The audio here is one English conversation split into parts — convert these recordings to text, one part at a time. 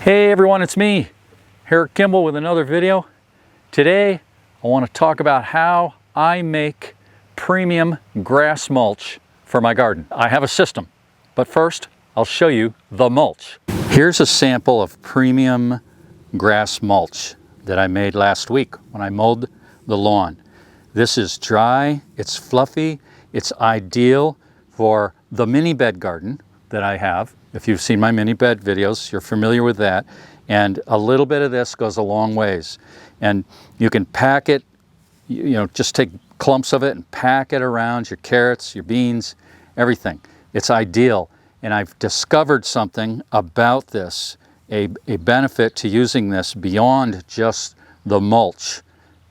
Hey everyone, it's me, Eric Kimball with another video. Today I want to talk about how I make premium grass mulch for my garden. I have a system, but first I'll show you the mulch. Here's a sample of premium grass mulch that I made last week when I mowed the lawn. This is dry, it's fluffy, it's ideal for the mini bed garden that I have. If you've seen my mini bed videos, you're familiar with that. And a little bit of this goes a long ways. And you can pack it, just take clumps of it and pack it around your carrots, your beans, everything. It's ideal. And I've discovered something about this, a benefit to using this beyond just the mulch.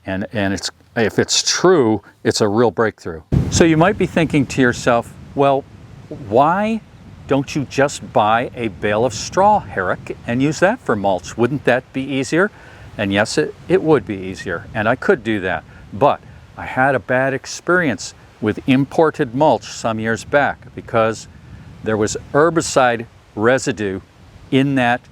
And if it's true, it's a real breakthrough. So you might be thinking to yourself, well, why don't you just buy a bale of straw, Eric, and use that for mulch? Wouldn't that be easier? And yes, it would be easier, and I could do that. But I had a bad experience with imported mulch some years back because there was herbicide residue in that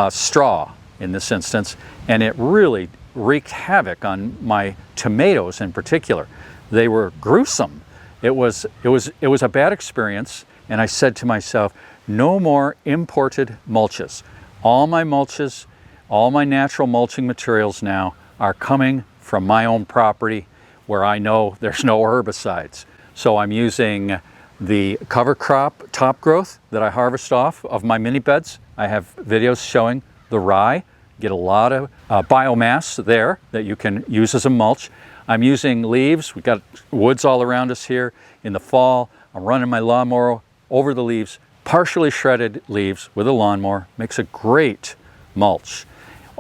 straw, in this instance, and it really wreaked havoc on my tomatoes in particular. They were gruesome. It was a bad experience. And I said to myself, no more imported mulches. All my mulches, all my natural mulching materials now are coming from my own property where I know there's no herbicides. So I'm using the cover crop top growth that I harvest off of my mini beds. I have videos showing the rye. Get a lot of biomass there that you can use as a mulch. I'm using leaves. We've got woods all around us here. In the fall, I'm running my lawnmower over the leaves, partially shredded leaves with a lawnmower, makes a great mulch.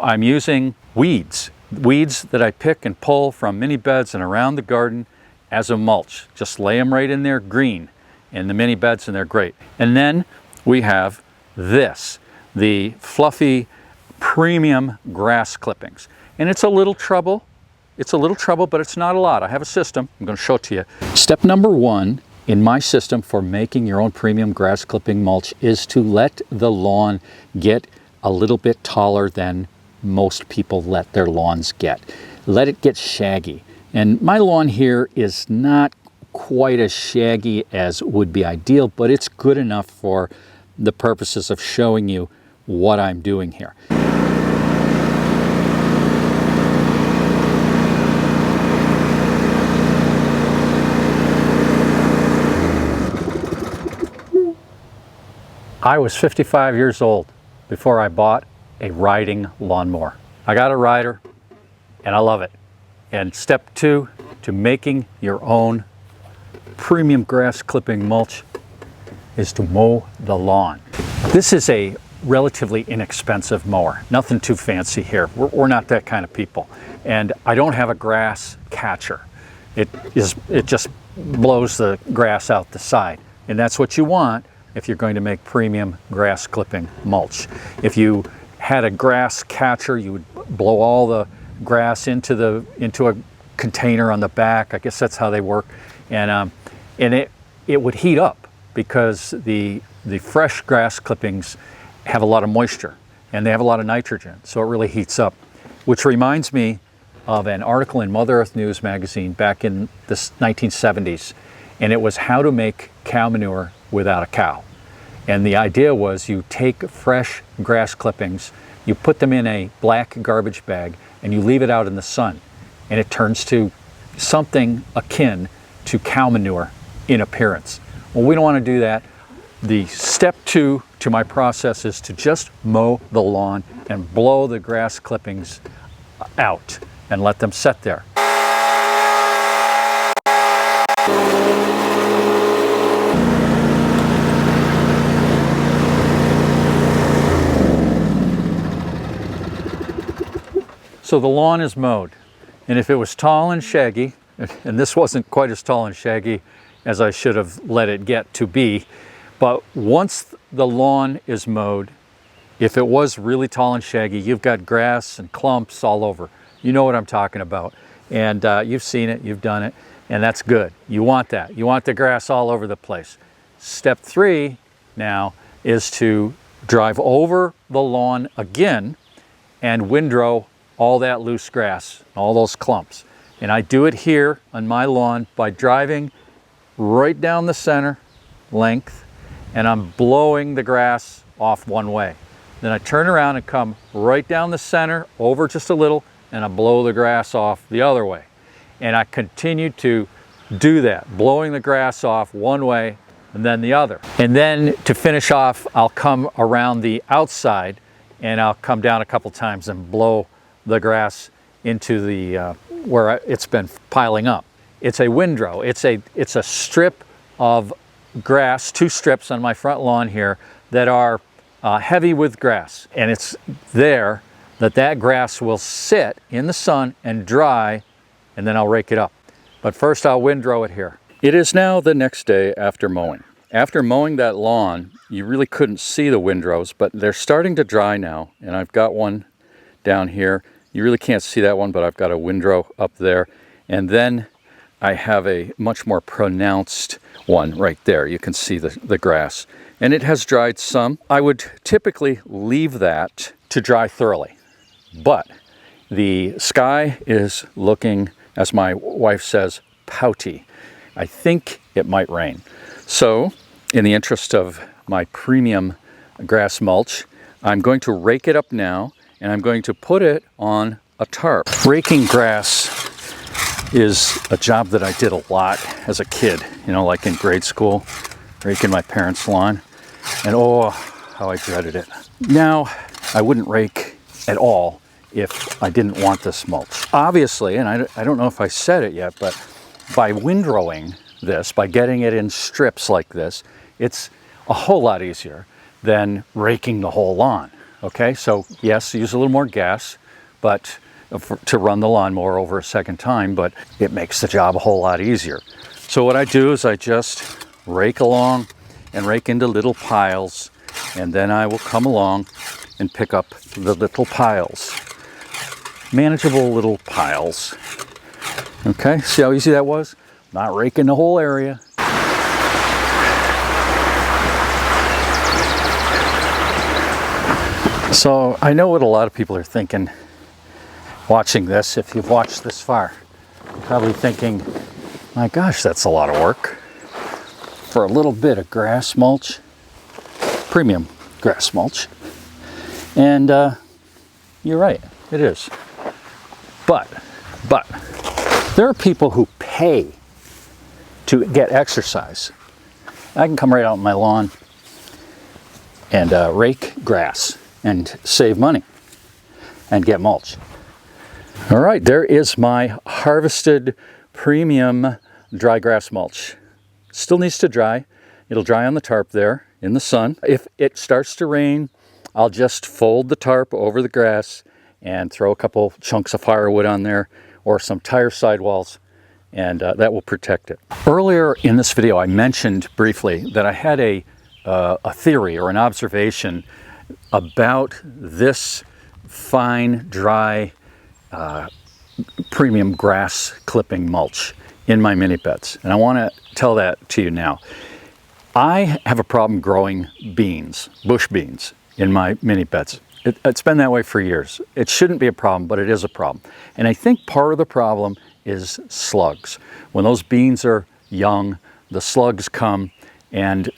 I'm using weeds that I pick and pull from mini beds and around the garden as a mulch. Just lay them right in there green in the mini beds and they're great. And then we have this, the fluffy premium grass clippings. And it's a little trouble, but it's not a lot. I have a system, I'm going to show it to you. Step number one in my system for making your own premium grass clipping mulch is to let the lawn get a little bit taller than most people let their lawns get. Let it get shaggy. And my lawn here is not quite as shaggy as would be ideal, but it's good enough for the purposes of showing you what I'm doing here. I was 55 years old before I bought a riding lawnmower. I got a rider and I love it. And step two to making your own premium grass clipping mulch is to mow the lawn. This is a relatively inexpensive mower. Nothing too fancy here. We're not that kind of people. And I don't have a grass catcher. It just blows the grass out the side. And that's what you want if you're going to make premium grass clipping mulch. If you had a grass catcher, you would blow all the grass into a container on the back. I guess that's how they work. And it would heat up because the fresh grass clippings have a lot of moisture and they have a lot of nitrogen, so it really heats up. Which reminds me of an article in Mother Earth News magazine back in the 1970s, and it was how to make cow manure without a cow. And the idea was you take fresh grass clippings, you put them in a black garbage bag, and you leave it out in the sun. And it turns to something akin to cow manure in appearance. Well, we don't want to do that. The step two to my process is to just mow the lawn and blow the grass clippings out and let them set there. So the lawn is mowed, and if it was tall and shaggy, and this wasn't quite as tall and shaggy as I should have let it get to be, but once the lawn is mowed, if it was really tall and shaggy, you've got grass and clumps all over. You know what I'm talking about, and you've seen it, you've done it, and that's good. You want that. You want the grass all over the place. Step three now is to drive over the lawn again and windrow all that loose grass, all those clumps. And I do it here on my lawn by driving right down the center length, and I'm blowing the grass off one way. Then I turn around and come right down the center, over just a little, and I blow the grass off the other way. And I continue to do that, blowing the grass off one way and then the other. And then to finish off, I'll come around the outside and I'll come down a couple times and blow the grass into the where it's been piling up. It's a windrow. It's a strip of grass, 2 strips on my front lawn here that are heavy with grass, and it's there that grass will sit in the sun and dry, and then I'll rake it up. But first I'll windrow it here. It is now the next day after mowing. After mowing that lawn, you really couldn't see the windrows, but they're starting to dry now, and I've got one down here. You really can't see that one, but I've got a windrow up there, and then I have a much more pronounced one right there. You can see the grass, and it has dried some. I would typically leave that to dry thoroughly, but the sky is looking, as my wife says, pouty. I think it might rain. So, in the interest of my premium grass mulch, I'm going to rake it up now, and I'm going to put it on a tarp. Raking grass is a job that I did a lot as a kid, you know, like in grade school, raking my parents' lawn, and oh, how I dreaded it. Now, I wouldn't rake at all if I didn't want this mulch. Obviously, and I don't know if I said it yet, but by windrowing this, by getting it in strips like this, it's a whole lot easier than raking the whole lawn, okay? So yes, use a little more gas, but to run the lawnmower over a second time, but it makes the job a whole lot easier. So what I do is I just rake along and rake into little piles, and then I will come along and pick up the little piles. Manageable little piles. Okay, see how easy that was? Not raking the whole area. So I know what a lot of people are thinking watching this. If you've watched this far, you're probably thinking, my gosh, that's a lot of work for a little bit of grass mulch, premium grass mulch. And you're right, it is. But there are people who pay to get exercise. I can come right out on my lawn and rake grass and save money and get mulch. All right, there is my harvested premium dry grass mulch. Still needs to dry. It'll dry on the tarp there in the sun. If it starts to rain, I'll just fold the tarp over the grass and throw a couple chunks of firewood on there or some tire sidewalls, and that will protect it. Earlier in this video, I mentioned briefly that I had a theory or an observation about this fine, dry, premium grass clipping mulch in my mini beds, and I want to tell that to you now. I have a problem growing beans, bush beans, in my mini beds. It's been that way for years. It shouldn't be a problem, but it is a problem. And I think part of the problem is slugs. When those beans are young, the slugs come, and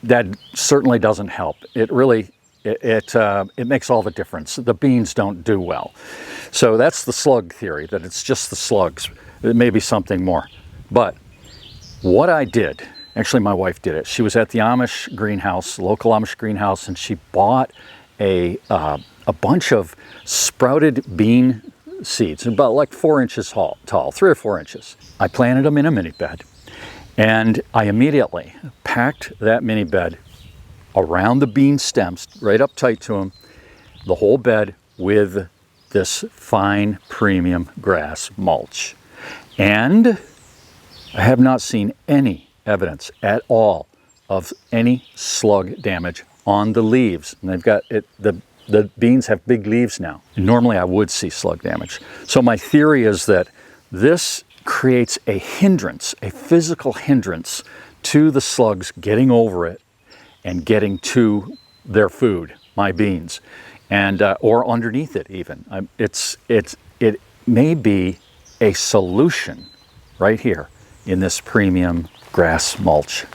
that certainly doesn't help. It really, it makes all the difference. The beans don't do well. So that's the slug theory, that it's just the slugs. It may be something more. But what I did, actually my wife did it. She was at the Amish greenhouse, local Amish greenhouse, and she bought a bunch of sprouted bean seeds, about like 4 inches tall, 3 or 4 inches. I planted them in a mini bed, and I immediately packed that mini bed around the bean stems, right up tight to them, the whole bed with this fine premium grass mulch. And I have not seen any evidence at all of any slug damage on the leaves. And they've got it, the beans have big leaves now. Normally I would see slug damage. So my theory is that this creates a hindrance, a physical hindrance to the slugs getting over it and getting to their food, my beans, and or underneath it even. It may be a solution right here in this premium grass mulch.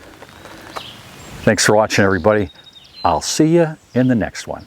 Thanks for watching, everybody. I'll see you in the next one.